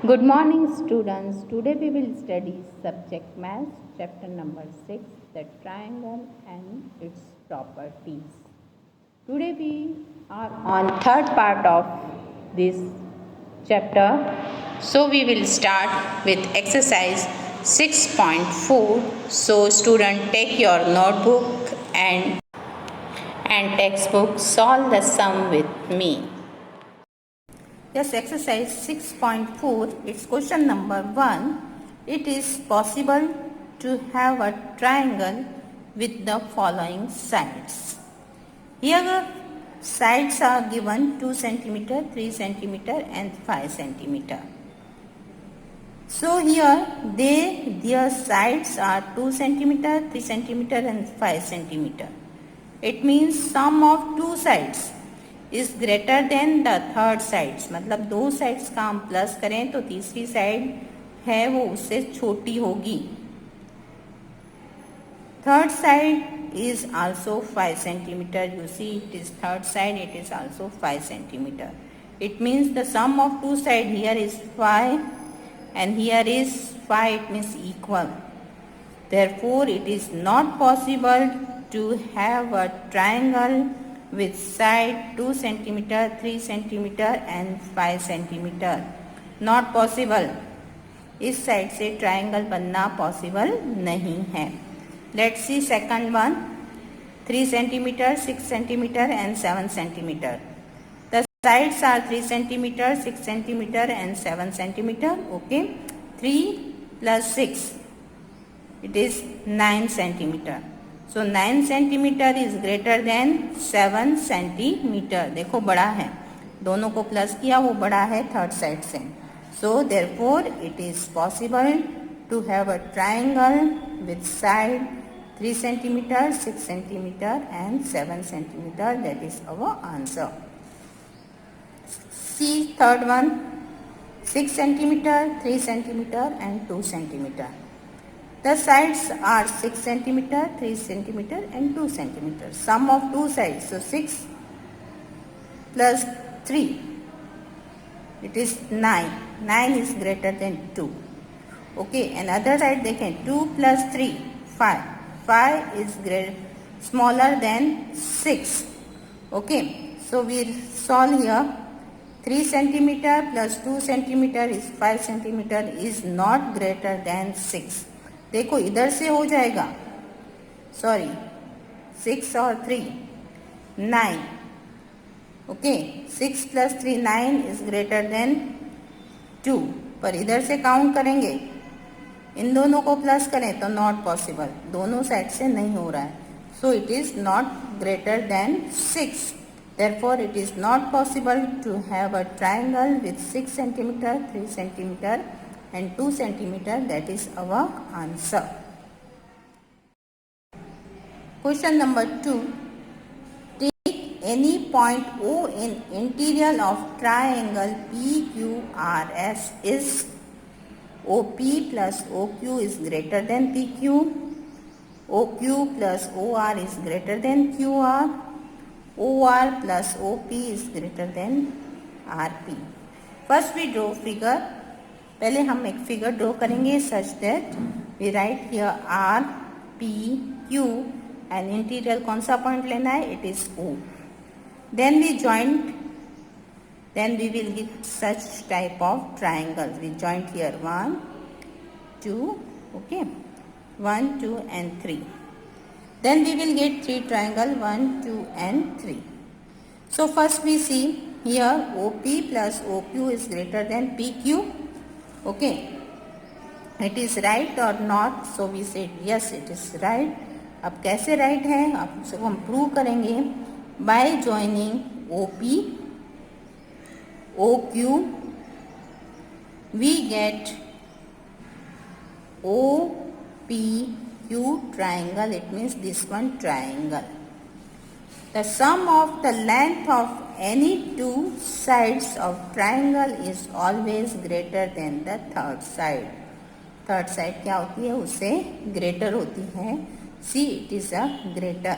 Good morning, students. Today we will study subject math, chapter number 6, the triangle and its properties. Today we are on third part of this chapter. So we will start with exercise 6.4. So student, take your notebook and textbook, solve the sum with me. Yes, exercise 6.4, it's question number 1. It is possible to have a triangle with the following sides. Here sides are given 2 centimeter, 3 centimeter and 5 centimeter. So here their sides are 2 centimeter, 3 centimeter and 5 centimeter. It means sum of two sides is greater than the third sides. मतलब दो sides का हम plus करें तो तीसरी side है वो उससे छोटी होगी. Third side is also 5 centimeter. You see, it is third side, it is also 5 centimeter. It means the sum of two sides here is 5 and here is 5, it means equal. Therefore, it is not possible to have a triangle with side 2 centimeter, 3 centimeter and 5 centimeter. Not possible. इस side से triangle बनना possible नहीं है. Let's see second one. 3 centimeter, 6 centimeter and 7 centimeter. The sides are 3 centimeter, 6 centimeter and 7 centimeter. Okay. 3 plus 6. It is 9 centimeter. So 9 centimeter is greater than 7 centimeter. देखो बड़ा है, दोनों को प्लस किया वो बड़ा है थर्ड साइड से. So therefore it is possible to have a triangle with side 3 centimeter, 6 centimeter and 7 centimeter. That is our answer. See third one. 6 centimeter, 3 centimeter and 2 centimeter. The sides are 6 centimeter, 3 centimeter and 2 centimeter. Sum of two sides. So 6 plus 3. It is 9. 9 is greater than 2. Okay. And other side देखें. 2 plus 3. 5. 5 is smaller than 6. Okay. So we solve here. 3 centimeter plus 2 centimeter is 5 centimeter is not greater than 6. देखो इधर से हो जाएगा, sorry 6 और 3 9. Okay. 6 plus 3 9 is greater than 2. पर इधर से काउंट करेंगे, इन दोनों को प्लस करें तो नॉट पॉसिबल, दोनों साइड से नहीं हो रहा है. So it is not greater than 6. Therefore it is not possible to have a triangle with 6 centimeter, 3 centimeter and 2 centimeter. That is our answer. Question number 2. Take any point O in interior of triangle PQRS is OP plus OQ is greater than PQ, OQ plus OR is greater than QR, OR plus OP is greater than RP. First we draw figure. पहले हम एक figure draw करेंगे such that we write here are P Q and interior कौन सा point लेना है, it is O. Then we joint, then we will give such type of triangle. We joint here 1 2, okay, 1 2 and 3. Then we will get 3 triangle 1 2 and 3. So first we see here OP plus OQ is greater than PQ. Okay, it is right or not? So we said yes, it is right. अब कैसे right है, अब उसको हम prove करेंगे by joining OP OQ. We get OPQ triangle. It means this one triangle. The sum of the length of any two sides of triangle is always greater than the third side. Third side क्या होती है, उससे greater होती है. See, it is a greater.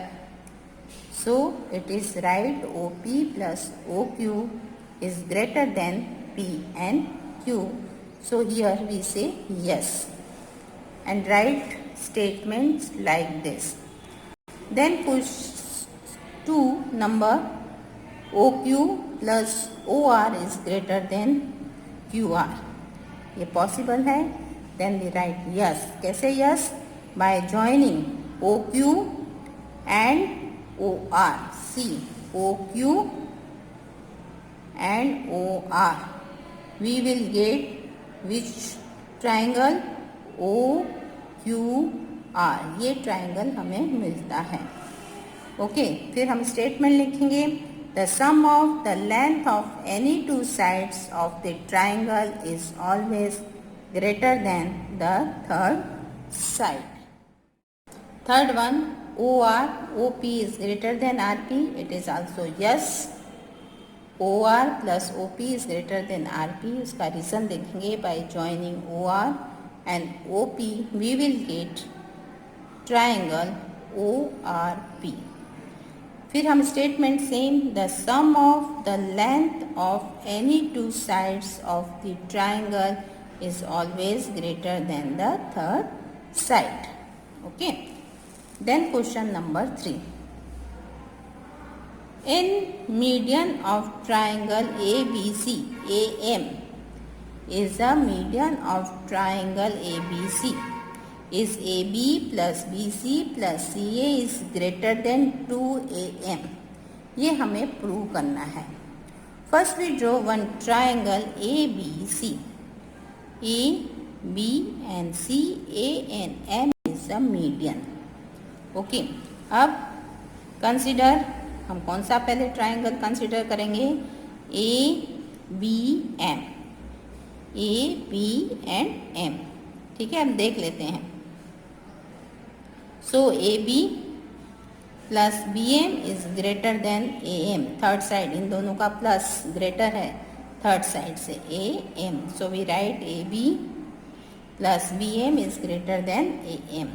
So it is right OP plus OQ is greater than P and Q. So here we say yes and write statements like this. Then push to number OQ plus OR is greater than QR. ये possible है. Then we write yes. कैसे yes? By joining OQ and OR. See, OQ and OR. We will get which triangle? OQR. ये triangle हमें मिलता है. Okay, फिर हम statement लिखेंगे. The sum of the length of any two sides of the triangle is always greater than the third side. Third one, OR, OP is greater than RP. It is also yes. OR plus OP is greater than RP. उसका reason देखेंगे. by joining OR and OP we will get triangle ORP. फिर हम statement same. The sum of the length of any two sides of the triangle is always greater than the third side. Okay, then question number 3. In median of triangle ABC, AM is the median of triangle ABC. Is AB plus BC plus CA is greater than 2AM. ये हमें prove करना है. First we draw one triangle ABC. A, B and C, A and M is the median. Okay, अब consider, हम कौन सा पहले triangle consider करेंगे? ABM. A, B and M. ठीक है, हम देख लेते हैं. So AB plus BM is greater than AM. Third side, इन दोनों का प्लस ग्रेटर है थर्ड साइड से AM. So we write AB plus BM is greater than AM.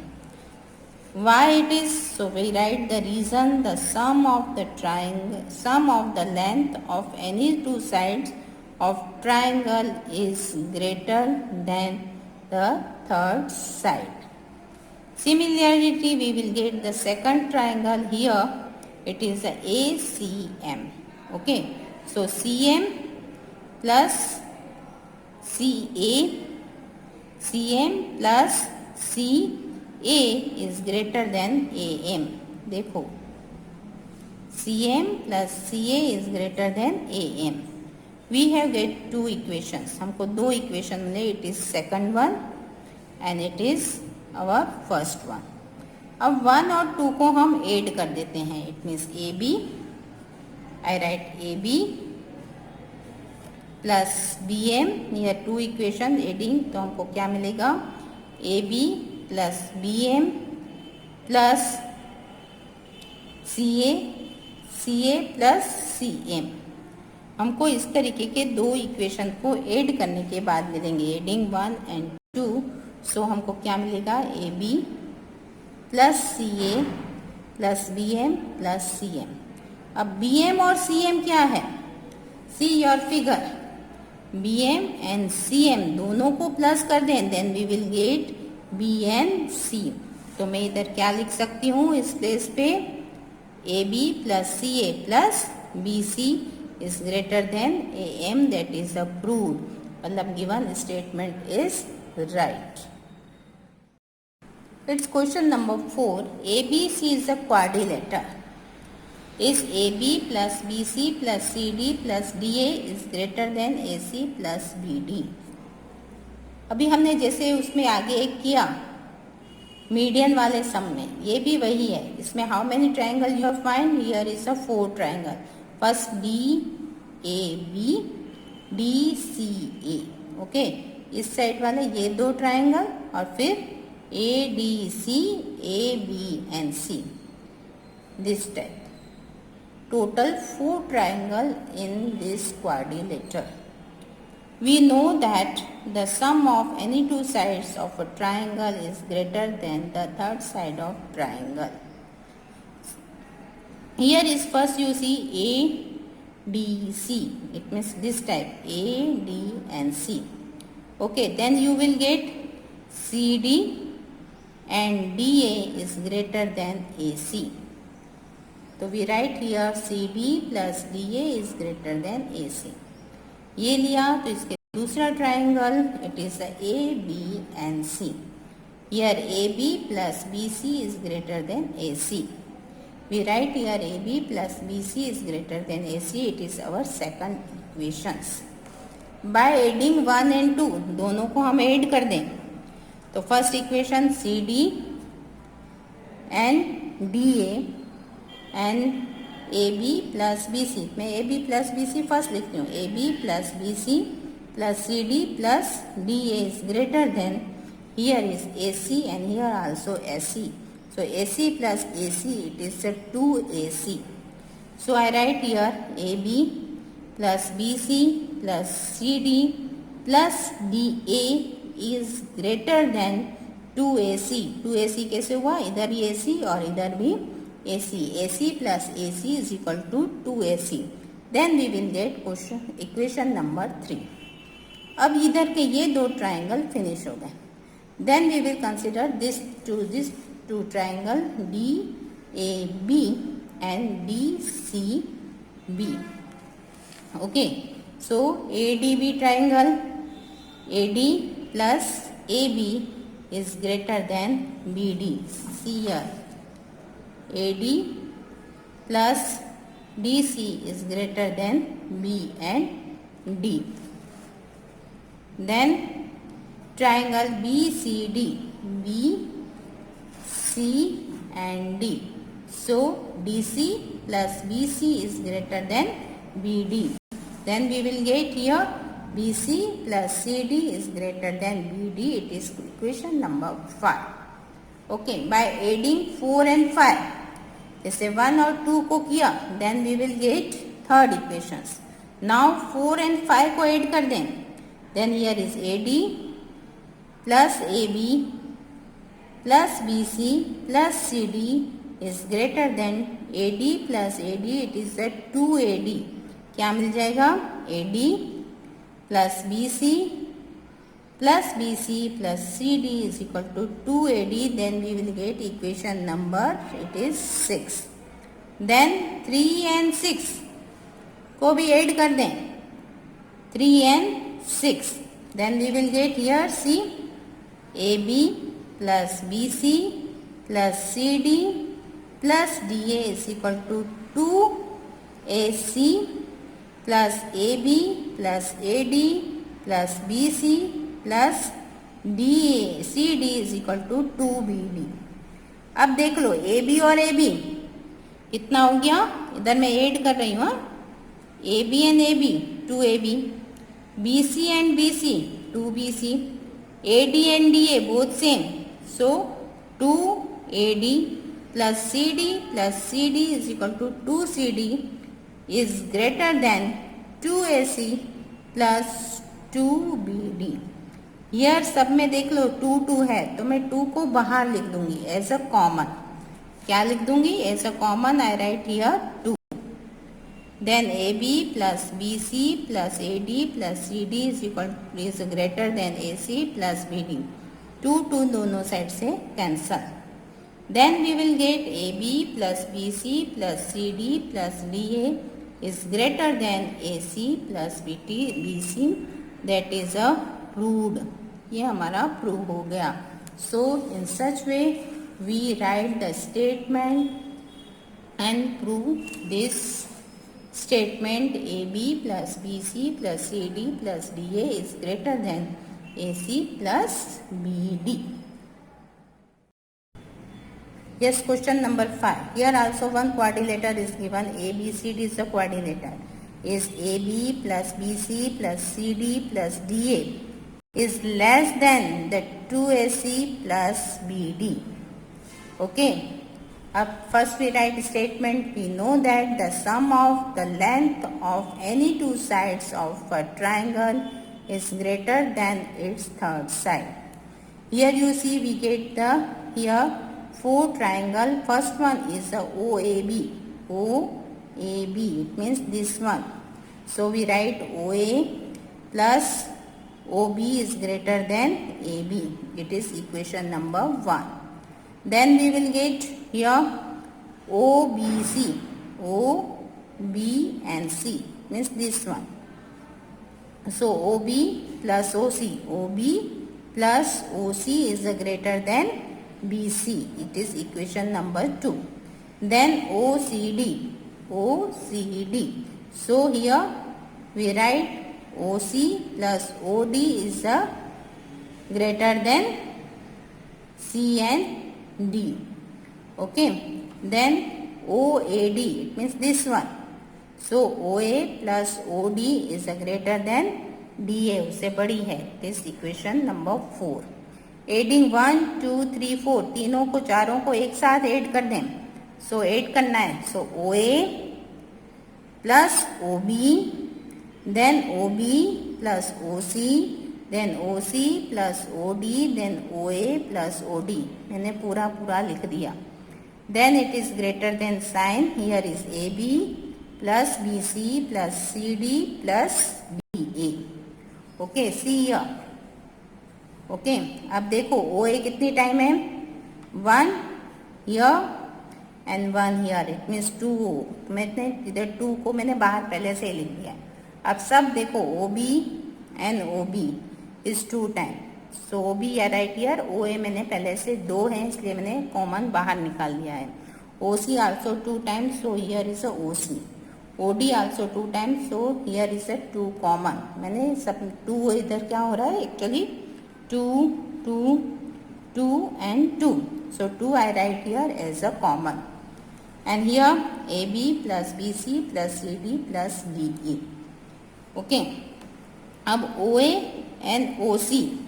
Why it is? So we write the reason. The sum of the triangle, sum of the length of any two sides of triangle is greater than the third side. Similarly, we will get the second triangle here. It is a ACM. Okay, so CM plus CA, CM plus CA is greater than AM. देखो, CM plus CA is greater than AM. We have get two equations. हमको दो equation मिले. It is second one and it is our first one. अब 1 और 2 को हम add कर देते हैं. It means AB. I write AB plus BM. Here two equation adding, तो हमको क्या मिलेगा? AB plus BM plus CA, CA plus CM. हमको इस तरीके के दो इक्वेशन को ऐड करने के बाद मिलेंगे. Adding 1 and 2. सो हमको क्या मिलेगा? AB plus CA plus BM plus CM. अब BM और CM क्या है? See your figure. BM and CM दोनों को प्लस कर दें, then we will get BNC. तो मैं इधर क्या लिख सकती हूँ इस प्लेस पे? AB plus CA plus BC is greater than AM. That is approved. मतलब given statement is right. It's question number 4. ABC is a quadrilateral. Is AB plus BC plus CD plus DA is greater than AC plus BD. अभी हमने जैसे उसमें आगे एक किया median वाले सम में, ये भी वही है. इसमें how many triangle you have find? Here is a 4 triangle. First DAB, DCA. Okay, इस साइड वाले ये 2 ट्राइंगल और फिर ADC, AB and C. This type. Total 4 triangle in this quadrilateral. We know that the sum of any two sides of a triangle is greater than the third side of triangle. Here is first you see ADC. It means this type A, D and C. Okay, then you will get CD and DA is greater than AC. तो we write here CD plus DA is greater than AC. ये लिया तो इसके दूसरा triangle it is A, B and C. Here AB plus BC is greater than AC. We write here AB plus BC is greater than AC. It is our second equations. By adding 1 and 2, दोनों को हम add कर दें तो first equation CD and DA and AB plus BC. मैं AB plus BC first लिखती हूँ. AB plus BC plus CD plus DA is greater than, here is AC and here also AC. So AC plus AC, it is a 2AC. So I write here AB plus BC plus CD plus DA is greater than 2AC. 2AC कैसे हुआ? इधर भी AC और इधर भी AC. AC plus AC is equal to 2AC. Then we will get equation number 3. अब इधर के ये दो ट्राइंगल फिनिश हो गए. Then we will consider this two triangle DAB and DCB. Okay, so ADB triangle, AD plus AB is greater than BD. See here, AD plus DC is greater than B and D. Then triangle BCD, B, C and D. So DC plus BC is greater than BD. Then we will get here BC plus CD is greater than BD. It is equation number 5. Okay, by adding 4 and 5, जैसे 1 और 2 को किया, then we will get third equations. Now 4 and 5 को add कर दें. Then here is AD plus AB plus BC plus CD is greater than AD plus AD. It is a 2AD. क्या मिल जाएगा? AD plus BC plus BC plus CD is equal to 2AD. Then we will get equation number, it is 6. Then 3 and 6 को भी add कर दें. 3 and 6. Then we will get here, see, AB plus BC plus CD plus DA is equal to 2AC plus AB plus AD plus BC plus DA CD is equal to 2BD. अब देख लो AB और AB कितना हो गया? इधर मैं add कर रही हूँ. AB and AB 2AB, BC and BC 2BC, AD and DA both same. So 2AD plus CD is equal to 2CD is greater than 2AC plus 2BD. Here सब में देख लो 2 है तो मैं 2 को बाहर लिख दूंगी एज अ कॉमन. क्या लिख दूंगी? As a common I write here 2. Then AB plus BC plus AD plus CD is greater than AC plus BD. 2 दोनों साइड से cancel. Then we will get AB plus BC plus CD plus DA is greater than AC plus BC. That is a proved. ये हमारा prove हो गया. So in such way we write the statement and prove this statement. AB plus BC plus CD plus DA is greater than AC plus BD. Yes, question number 5. Here also one quadrilateral is given. ABCD is a quadrilateral. Is AB plus BC plus CD plus DA is less than the 2AC plus BD. Okay. Up first we write statement. We know that the sum of the length of any two sides of a triangle is greater than its third side. Here you see we get the here 4 triangle. First one is the OAB. OAB, it means this one. So we write OA plus OB is greater than AB. It is equation number 1. Then we will get here OBC. O, B and C means this one. So OB plus OC. OB plus OC is greater than BC. It is equation number 2. Then OCD. OCD. So here we write OC plus OD is greater than C and D. Okay. Then OAD, it means this one. So OA plus OD is greater than DA, उससे बड़ी है. It is equation number 4. Adding 1, 2, 3, 4 तीनों को चारों को एक साथ add कर दें. So ऐड करना है. So OA plus OB, then OB plus OC, then OC plus OD, then OA plus OD. मैंने पूरा लिख दिया. Then it is greater than sign. Here is AB plus BC plus CD plus BA. Okay, see here. Okay, अब देखो OA कितनी time है? 1 here and 1 here. It means 2. मैंने इधर 2 को मैंने बाहर पहले से लिख दिया. अब सब देखो OB and OB is 2 time. So OB या राइट हियर. OA मैंने पहले से 2 है इसलिए मैंने कॉमन बाहर निकाल दिया है. OC also 2 times, so here is a OC. OD also 2 times, so here is a 2 common. मैंने सब 2 इधर क्या हो रहा है actually 2, 2, 2 and 2. So 2 I write here as a common. And here AB plus BC plus CD plus DE. Okay. अब OA and OC.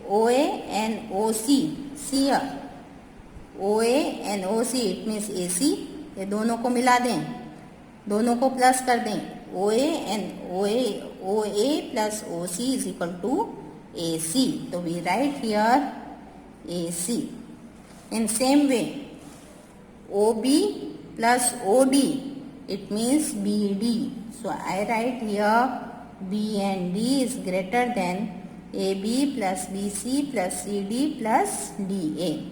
OA and OC. See here. OA and OC it means AC. ये दोनों को मिला दें, दोनों को plus कर दें. OA and OA plus OC is equal to AC. So we write here AC. In same way, OB plus OD it means BD. So I write here B and D is greater than AB plus BC plus CD plus DA.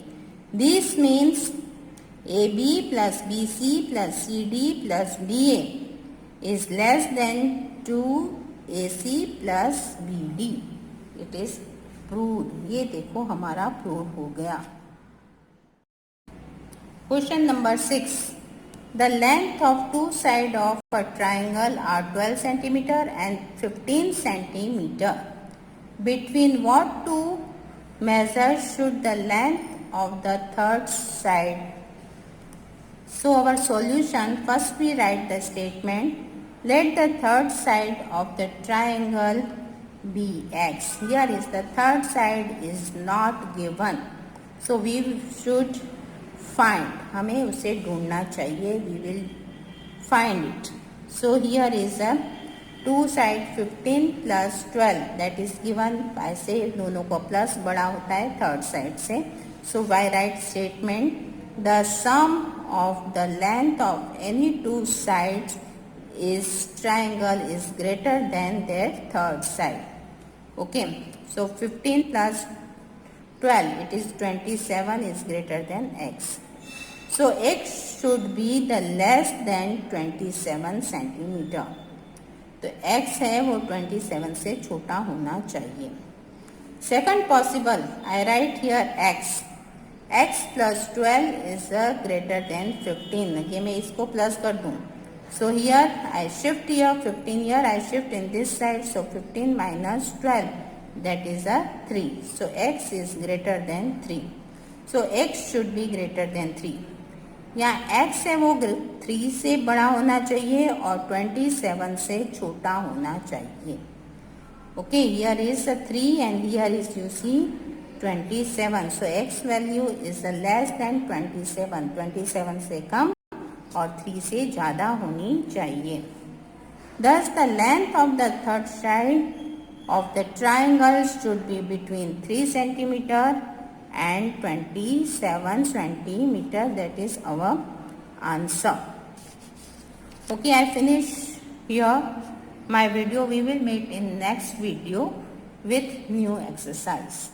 This means AB plus BC plus CD plus DA is less than 2AC plus BD. It is proved. ये देखो हमारा prove हो गया. Question number 6. The length of two sides of a triangle are 12 centimeter and 15 centimeter. Between what two measures should the length of the third side? So our solution, first we write the statement, let the third side of the triangle be x. Here is the third side is not given. So we should find, हमें उसे ढूंढना चाहिए. We will find it. So here is a two side 15 plus 12 that is given. ऐसे दोनों को plus बड़ा होता है थर्ड साइड से. So by right statement, the sum of the length of any two sides is triangle is greater than their third side. Okay, so 15 plus 12 it is 27 is greater than x. So x should be the less than 27 centimeter. तो x है वो 27 से छोटा होना चाहिए. Second possible, I write here x. x plus 12 is greater than 15. ये मैं इसको प्लस कर दूँ. So here I shift here 15 here I shift in this side. So 15 minus 12 that is a 3. So x is greater than 3. So x should be greater than 3. यहाँ x है वो 3 से बड़ा होना चाहिए और 27 से छोटा होना चाहिए. Okay, here is a 3 and here is you see 27. So x value is less than 27. 27 से कम और 3 से ज़्यादा होनी चाहिए. Thus the length of the third side of the triangle should be between 3 centimeter and 27 centimeter. That is our answer. Okay, I finish here my video. We will meet in next video with new exercise.